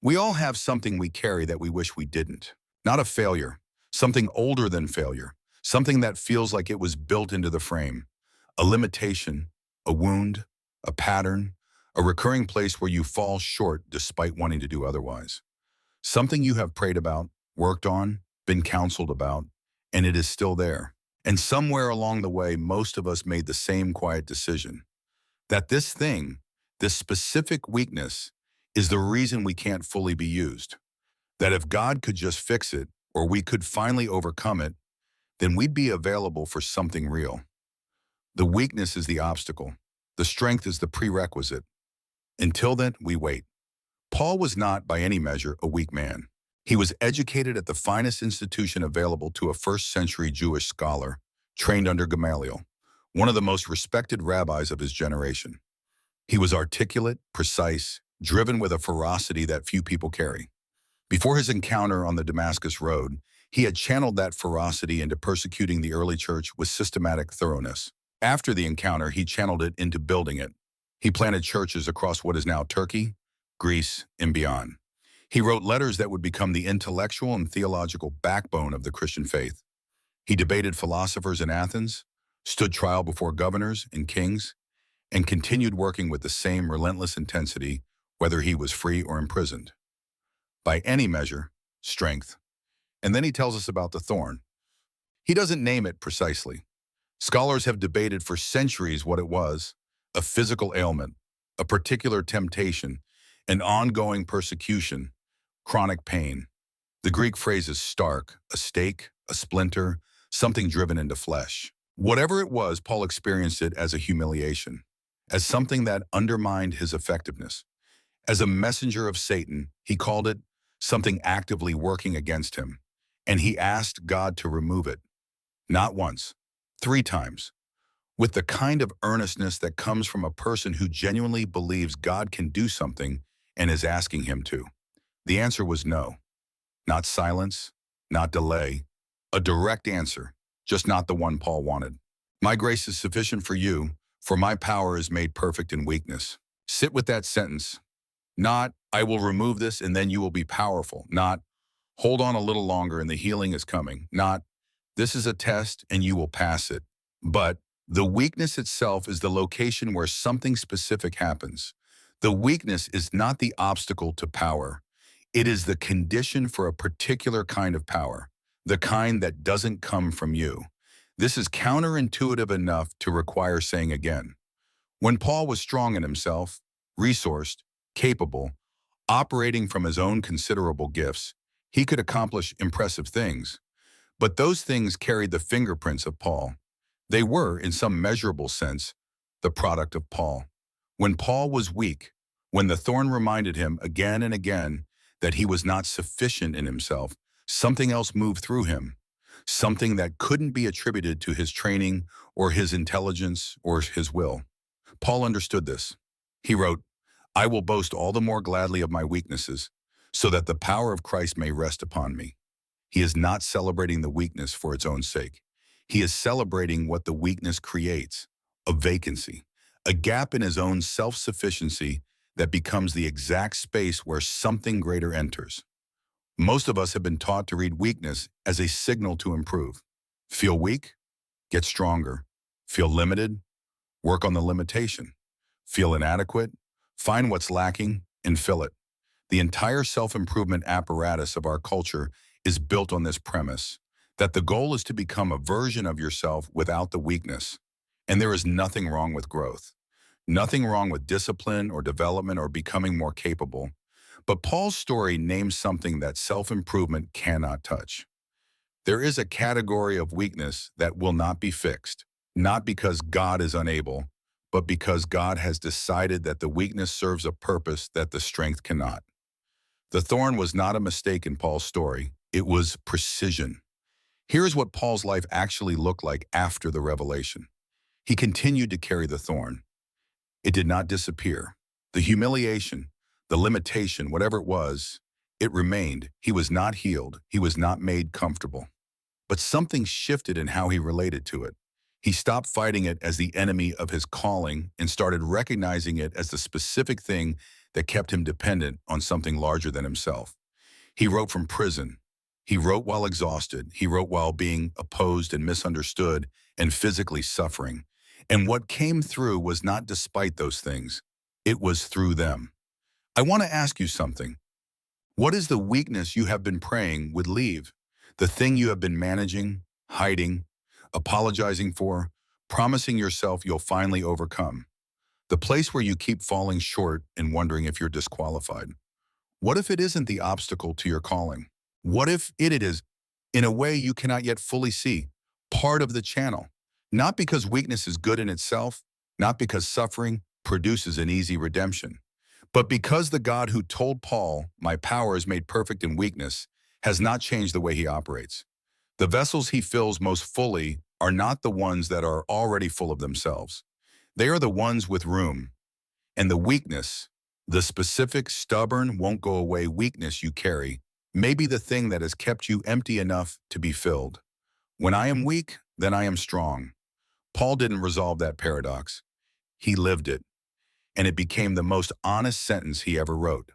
We all have something we carry that we wish we didn't. Not a failure, something older than failure, something that feels like it was built into the frame. A limitation, a wound, a pattern, a recurring place where you fall short despite wanting to do otherwise. Something you have prayed about, worked on, been counseled about, and it is still there. And somewhere along the way, most of us made the same quiet decision that this thing, this specific weakness, is the reason we can't fully be used. That if God could just fix it, or we could finally overcome it, then we'd be available for something real. The weakness is the obstacle. The strength is the prerequisite. Until then, we wait. Paul was not, by any measure, a weak man. He was educated at the finest institution available to a first-century Jewish scholar, trained under Gamaliel, one of the most respected rabbis of his generation. He was articulate, precise, driven with a ferocity that few people carry. Before his encounter on the Damascus Road, he had channeled that ferocity into persecuting the early church with systematic thoroughness. After the encounter, he channeled it into building it. He planted churches across what is now Turkey, Greece, and beyond. He wrote letters that would become the intellectual and theological backbone of the Christian faith. He debated philosophers in Athens, stood trial before governors and kings, and continued working with the same relentless intensity, whether he was free or imprisoned. By any measure, strength. And then he tells us about the thorn. He doesn't name it precisely. Scholars have debated for centuries what it was: a physical ailment, a particular temptation, an ongoing persecution, chronic pain. The Greek phrase is stark, a stake, a splinter, something driven into flesh. Whatever it was, Paul experienced it as a humiliation, as something that undermined his effectiveness. As a messenger of Satan, he called it something actively working against him, and he asked God to remove it. Not once, 3 times, with the kind of earnestness that comes from a person who genuinely believes God can do something and is asking him to. The answer was no. Not silence, not delay. A direct answer, just not the one Paul wanted. My grace is sufficient for you, for my power is made perfect in weakness. Sit with that sentence. Not, I will remove this and then you will be powerful. Not, hold on a little longer and the healing is coming. Not, this is a test and you will pass it. But the weakness itself is the location where something specific happens. The weakness is not the obstacle to power. It is the condition for a particular kind of power, the kind that doesn't come from you. This is counterintuitive enough to require saying again. When Paul was strong in himself, resourced, capable, operating from his own considerable gifts, he could accomplish impressive things. But those things carried the fingerprints of Paul. They were, in some measurable sense, the product of Paul. When Paul was weak, when the thorn reminded him again and again that he was not sufficient in himself, something else moved through him, something that couldn't be attributed to his training or his intelligence or his will. Paul understood this. He wrote, I will boast all the more gladly of my weaknesses, so that the power of Christ may rest upon me. He is not celebrating the weakness for its own sake. He is celebrating what the weakness creates, a vacancy, a gap in his own self-sufficiency that becomes the exact space where something greater enters. Most of us have been taught to read weakness as a signal to improve. Feel weak? Get stronger. Feel limited? Work on the limitation. Feel inadequate? Find what's lacking and fill it. The entire self-improvement apparatus of our culture is built on this premise, that the goal is to become a version of yourself without the weakness. And there is nothing wrong with growth. Nothing wrong with discipline or development or becoming more capable. But Paul's story names something that self-improvement cannot touch. There is a category of weakness that will not be fixed, not because God is unable, but because God has decided that the weakness serves a purpose that the strength cannot. The thorn was not a mistake in Paul's story. It was precision. Here is what Paul's life actually looked like after the revelation. He continued to carry the thorn. It did not disappear. The humiliation, the limitation, whatever it was, it remained. He was not healed. He was not made comfortable. But something shifted in how he related to it. He stopped fighting it as the enemy of his calling and started recognizing it as the specific thing that kept him dependent on something larger than himself. He wrote from prison. He wrote while exhausted. He wrote while being opposed and misunderstood and physically suffering. And what came through was not despite those things. It was through them. I want to ask you something. What is the weakness you have been praying would leave? The thing you have been managing, hiding, apologizing for, promising yourself you'll finally overcome. The place where you keep falling short and wondering if you're disqualified. What if it isn't the obstacle to your calling? What if it is, in a way you cannot yet fully see, part of the channel? Not because weakness is good in itself, not because suffering produces an easy redemption, but because the God who told Paul, "My power is made perfect in weakness," has not changed the way he operates. The vessels he fills most fully are not the ones that are already full of themselves. They are the ones with room. And the weakness, the specific, stubborn, won't go away weakness you carry, may be the thing that has kept you empty enough to be filled. When I am weak, then I am strong. Paul didn't resolve that paradox. He lived it, and it became the most honest sentence he ever wrote.